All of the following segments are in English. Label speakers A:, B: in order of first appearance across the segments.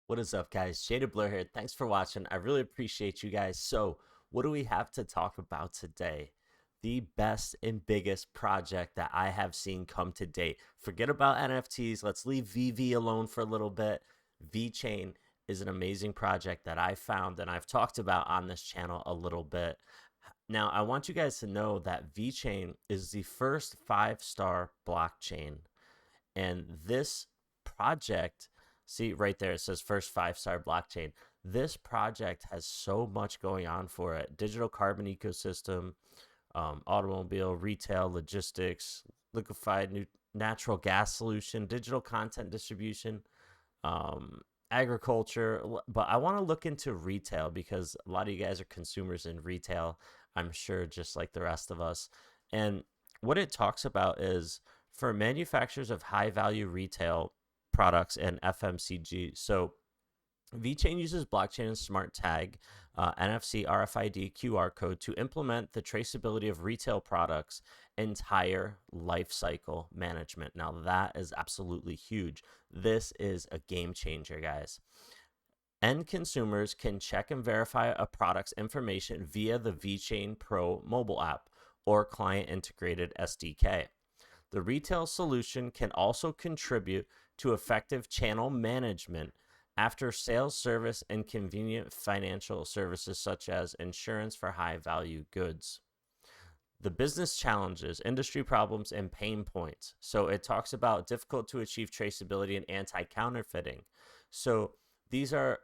A: What is up, guys? Shaded Blur here. Thanks for watching. I really appreciate you guys. So, what do we have to talk about today? The best and biggest project that I have seen come to date. Forget about NFTs. Let's leave VV alone for a little bit. VeChain is an amazing project that I found and I've talked about on this channel a little bit. Now, I want you guys to know that VeChain is the first five-star blockchain, and this project, see right there, it says first five-star blockchain. This project has so much going on for it: digital carbon ecosystem, automobile, retail, logistics, liquefied natural gas solution, digital content distribution, agriculture. But I want to look into retail because a lot of you guys are consumers in retail, I'm sure, just like the rest of us. And what it talks about is for manufacturers of high value retail products and FMCG. So VeChain uses blockchain and smart tag, NFC, RFID, QR code to implement the traceability of retail products' entire life cycle management. Now, that is absolutely huge. This is a game changer, guys. End consumers can check and verify a product's information via the VeChain Pro mobile app or client integrated SDK. The retail solution can also contribute to effective channel management, after sales service, and convenient financial services such as insurance for high value goods. The business challenges, industry problems, and pain points. So it talks about difficult to achieve traceability and anti-counterfeiting. So these are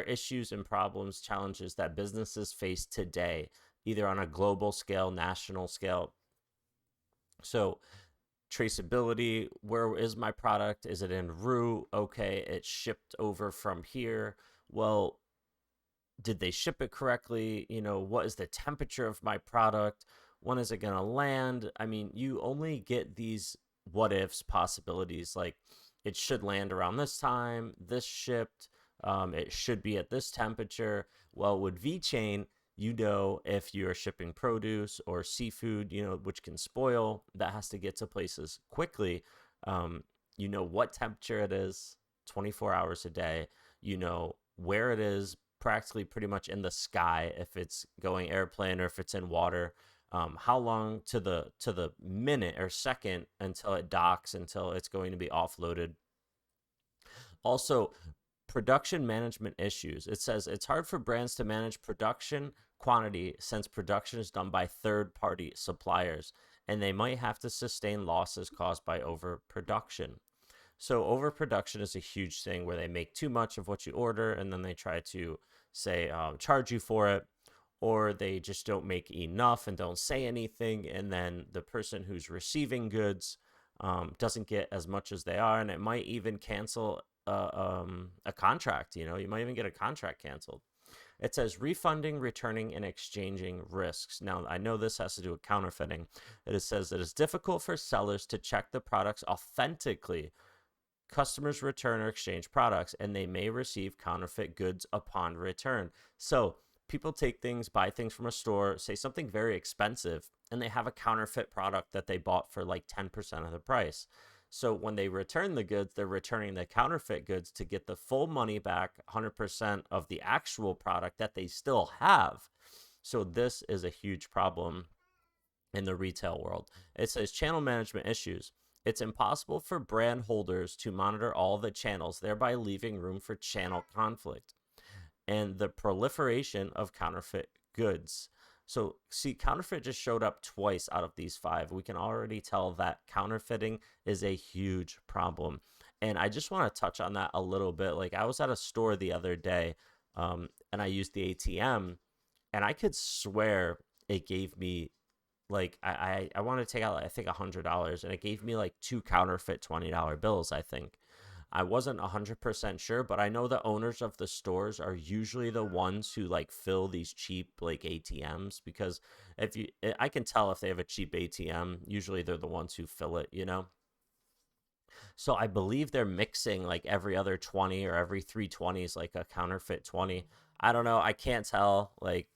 A: issues and problems, challenges that businesses face today, either on a global scale, national scale. So traceability, where is my product? Is it en route? Okay, it's shipped over from here. Well, did they ship it correctly? What is the temperature of my product? When is it going to land? I mean, you only get these what ifs possibilities, like it should land around this time, this shipped, it should be at this temperature. Well, with VeChain, if you're shipping produce or seafood, which can spoil, that has to get to places quickly. What temperature it is 24 hours a day. Where it is, practically pretty much in the sky, if it's going airplane or if it's in water. How long to the minute or second until it docks, until it's going to be offloaded. Also, production management issues. It says it's hard for brands to manage production quantity since production is done by third-party suppliers, and they might have to sustain losses caused by overproduction. So overproduction is a huge thing where they make too much of what you order and then they try to say charge you for it, or they just don't make enough and don't say anything, and then the person who's receiving goods doesn't get as much as they are, and it might even cancel a contract. You might even get a contract canceled. It says refunding, returning, and exchanging risks. Now, I know this has to do with counterfeiting. It says it is difficult for sellers to check the products authentically. Customers return or exchange products, and they may receive counterfeit goods upon return. So people buy things from a store, say something very expensive, and they have a counterfeit product that they bought for like 10% of the price. So when they return the goods, they're returning the counterfeit goods to get the full money back, 100% of the actual product that they still have. So this is a huge problem in the retail world. It says channel management issues. It's impossible for brand holders to monitor all the channels, thereby leaving room for channel conflict. And the proliferation of counterfeit goods. So, see, counterfeit just showed up twice out of these five. We can already tell that counterfeiting is a huge problem. And I just want to touch on that a little bit. Like, I was at a store the other day, and I used the ATM, and I could swear it gave me, like, I want to take out, I think, $100, and it gave me like two counterfeit $20 bills, I think. I wasn't 100% sure, but I know the owners of the stores are usually the ones who like fill these cheap like ATMs, because I can tell if they have a cheap ATM, usually they're the ones who fill it. So I believe they're mixing like every other 20 or every 320s, like a counterfeit 20. I don't know. I can't tell. Like,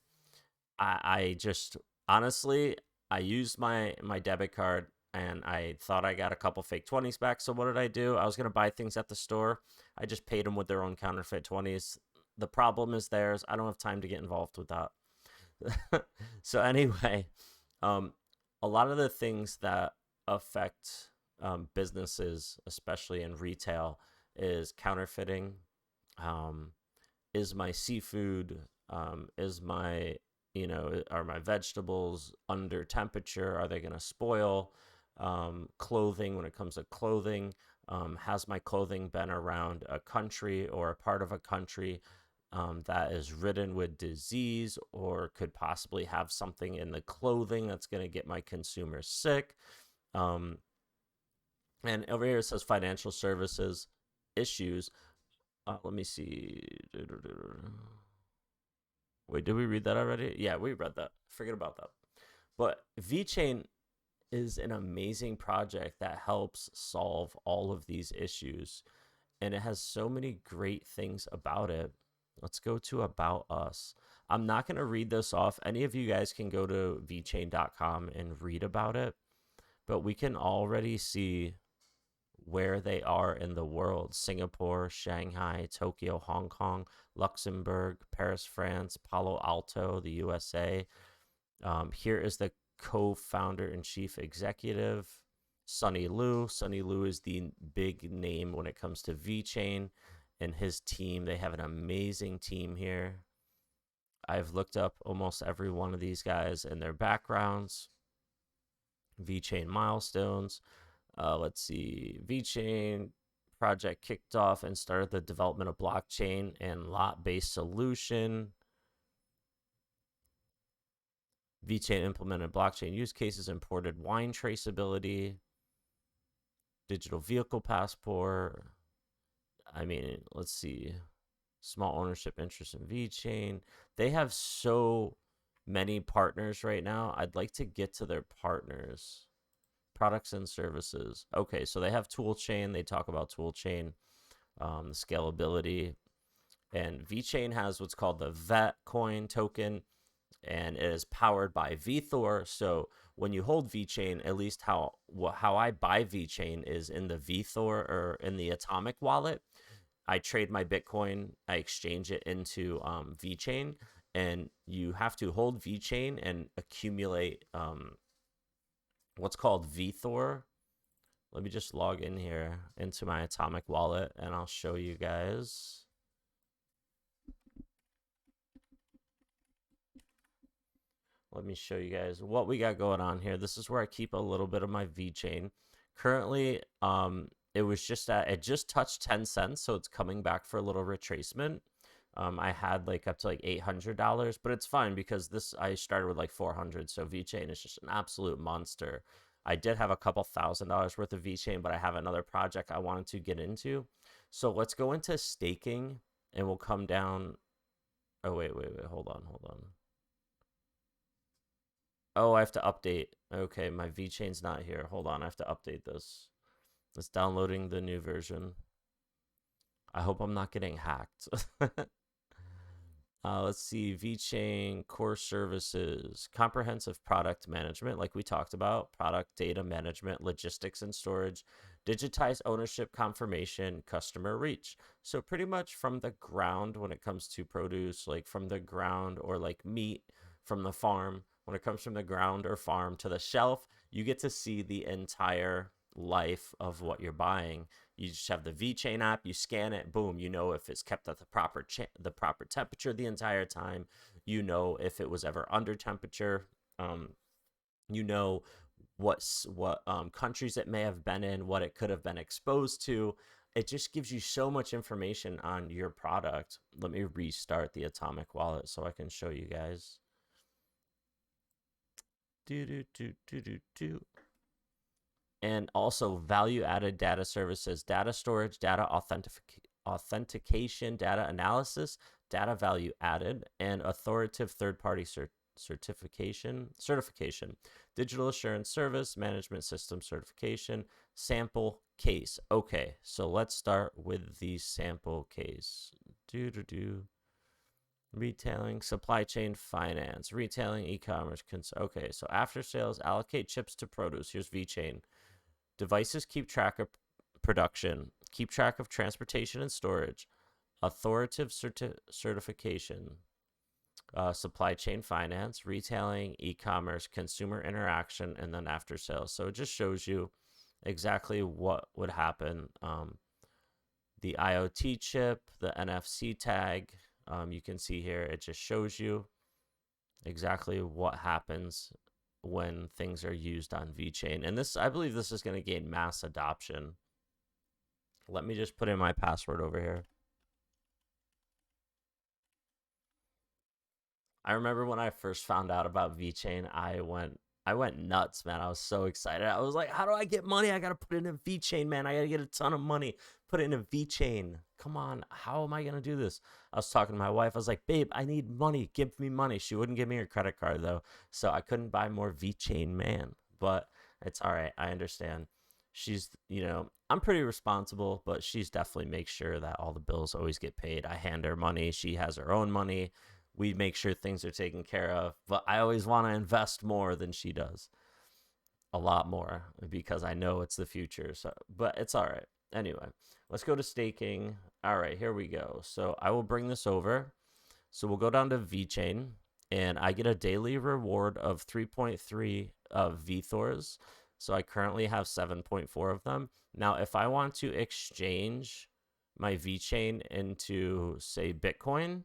A: I just honestly, I used my debit card. and I thought I got a couple fake 20s back. So what did I do? I was going to buy things at the store. I just paid them with their own counterfeit 20s. The problem is theirs. I don't have time to get involved with that. So anyway, um, a lot of the things that affect businesses, especially in retail, is counterfeiting. Um, is my seafood, is my, are my vegetables under temperature? Are they going to spoil? Clothing, when it comes to clothing, has my clothing been around a country or a part of a country that is ridden with disease or could possibly have something in the clothing that's going to get my consumers sick? Um, and over here it says financial services issues. Let me see. Wait, did we read that already? Yeah, we read that. Forget about that. But VeChain is an amazing project that helps solve all of these issues. And it has so many great things about it. Let's go to About Us. I'm not going to read this off. Any of you guys can go to vchain.com and read about it. But we can already see where they are in the world: Singapore, Shanghai, Tokyo, Hong Kong, Luxembourg, Paris, France, Palo Alto, the USA. Here is the co-founder and chief executive, Sunny Liu. Sunny Liu is the big name when it comes to VeChain and his team. They have an amazing team here. I've looked up almost every one of these guys and their backgrounds. VeChain milestones. Let's see. VeChain project kicked off and started the development of blockchain and lot-based solution. VeChain implemented blockchain use cases, imported wine traceability, digital vehicle passport. I mean, let's see. Small ownership interest in VeChain. They have so many partners right now. I'd like to get to their partners. Products and services. Okay, so they have toolchain. They talk about toolchain, scalability, and VeChain has what's called the VeChain token, and it is powered by VeThor. So when you hold VeChain, at least how I buy VeChain is in the VeThor or in the Atomic wallet. I trade my Bitcoin, I exchange it into VeChain, and you have to hold VeChain and accumulate what's called VeThor. Let me just log in here into my Atomic wallet and I'll show you guys. Let me show you guys what we got going on here. This is where I keep a little bit of my VeChain. Currently, it just touched 10 cents, so it's coming back for a little retracement. I had like up to like $800, but it's fine because I started with like 400. So VeChain is just an absolute monster. I did have a couple $1,000 worth of VeChain, but I have another project I wanted to get into. So let's go into staking and we'll come down. Oh, wait. Hold on. Oh, I have to update. Okay, my VeChain's not here. Hold on, I have to update this. It's downloading the new version. I hope I'm not getting hacked. Let's see. VeChain core services, comprehensive product management, like we talked about, product data management, logistics and storage, digitize ownership confirmation, customer reach. So pretty much from the ground when it comes to produce, like from the ground, or like meat from the farm, when it comes from the ground or farm to the shelf, you get to see the entire life of what you're buying. You just have the VeChain app, you scan it, boom, you know if it's kept at the proper temperature the entire time. You know if it was ever under temperature. You know what countries it may have been in, what it could have been exposed to. It just gives you so much information on your product. Let me restart the Atomic wallet so I can show you guys. And also value-added data services, data storage, data authentication, data analysis, data value added, and authoritative third-party certification, digital assurance service, management system certification, sample case. Okay, so let's start with the sample case. Retailing, supply chain finance, retailing, e-commerce. Okay, so after sales, allocate chips to produce. Here's VeChain. Devices keep track of production, keep track of transportation and storage, authoritative certification, supply chain finance, retailing, e-commerce, consumer interaction, and then after sales. So it just shows you exactly what would happen. The IoT chip, the NFC tag, you can see here, it just shows you exactly what happens when things are used on VeChain. And this, I believe this is going to gain mass adoption. Let me just put in my password over here. I remember when I first found out about VeChain, I went nuts, man. I was so excited. I was like, how do I get money? I gotta put it in VeChain, man. I gotta get a ton of money. Put it in a VeChain. Come on, how am I gonna do this? I was talking to my wife. I was like, babe, I need money. Give me money. She wouldn't give me her credit card though, so I couldn't buy more VeChain, man. But it's all right. I understand. She's, I'm pretty responsible, but she's definitely makes sure that all the bills always get paid. I hand her money. She has her own money. We make sure things are taken care of, but I always want to invest more than she does, a lot more, because I know it's the future. So, but it's all right. Anyway, let's go to staking. All right, here we go. So I will bring this over. So we'll go down to VeChain, and I get a daily reward of 3.3 VThors. So I currently have 7.4 of them. Now, if I want to exchange my VeChain into, say, Bitcoin,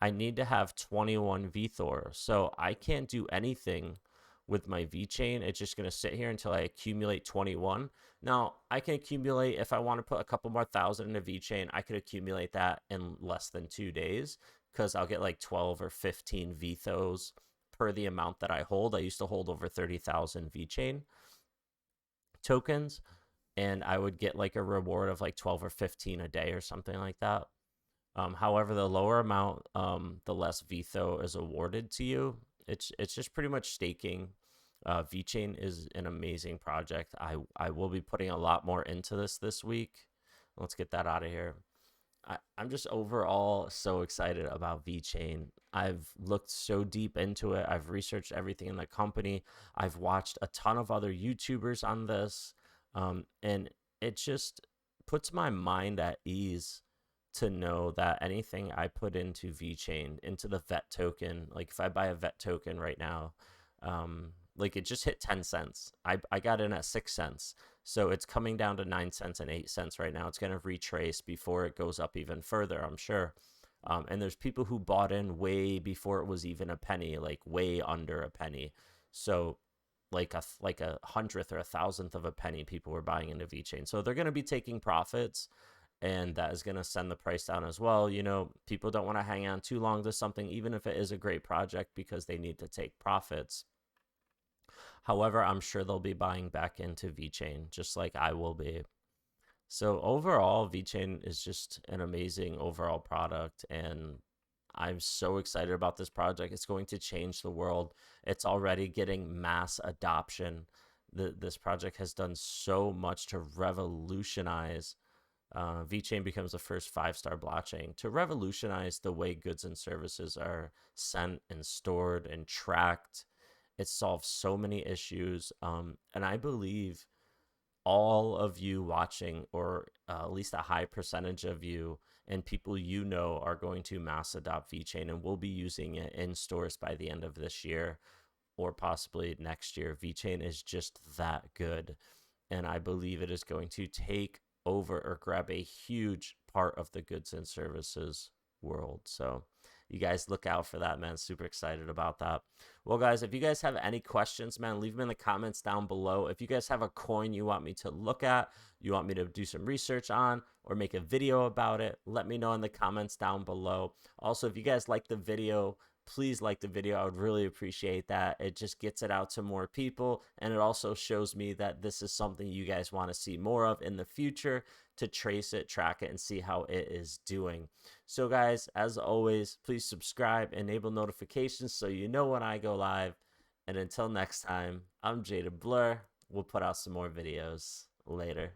A: I need to have 21 VThor. So I can't do anything with my VeChain. It's just going to sit here until I accumulate 21. Now, I can accumulate, if I want to put a couple more thousand into VeChain, I could accumulate that in less than 2 days, because I'll get like 12 or 15 VThos per the amount that I hold. I used to hold over 30,000 VeChain tokens, and I would get like a reward of like 12 or 15 a day or something like that. However, the lower amount, the less VTHO is awarded to you. It's just pretty much staking. VeChain is an amazing project. I will be putting a lot more into this week. Let's get that out of here. I'm just overall so excited about VeChain. I've looked so deep into it. I've researched everything in the company. I've watched a ton of other YouTubers on this. And it just puts my mind at ease to know that anything I put into VeChain, into the VET token, like if I buy a VET token right now, like it just hit 10 cents. I got in at 6 cents. So it's coming down to 9 cents and 8 cents right now. It's going to retrace before it goes up even further, I'm sure. And there's people who bought in way before it was even a penny, like way under a penny. So like a hundredth or a thousandth of a penny people were buying into VeChain. So they're going to be taking profits, and that is going to send the price down as well. People don't want to hang on too long to something, even if it is a great project, because they need to take profits. However, I'm sure they'll be buying back into VeChain, just like I will be. So overall, VeChain is just an amazing overall product, and I'm so excited about this project. It's going to change the world. It's already getting mass adoption. This project has done so much to revolutionize. VeChain becomes the first 5-star blockchain to revolutionize the way goods and services are sent and stored and tracked. It solves so many issues. And I believe all of you watching, or at least a high percentage of you and people are going to mass adopt VeChain and will be using it in stores by the end of this year or possibly next year. VeChain is just that good. And I believe it is going to take over or grab a huge part of the goods and services world. So you guys look out for that, man. Super excited about that. Well, guys, if you guys have any questions, man, leave them in the comments down below. If you guys have a coin you want me to look at, you want me to do some research on, or make a video about it, let me know in the comments down below. Also, if you guys like the video, please like the video. I would really appreciate that. It just gets it out to more people, and it also shows me that this is something you guys want to see more of in the future, to trace it, track it, and see how it is doing. So guys, as always, please subscribe, enable notifications so you know when I go live. And until next time, I'm Jada Blur. We'll put out some more videos later.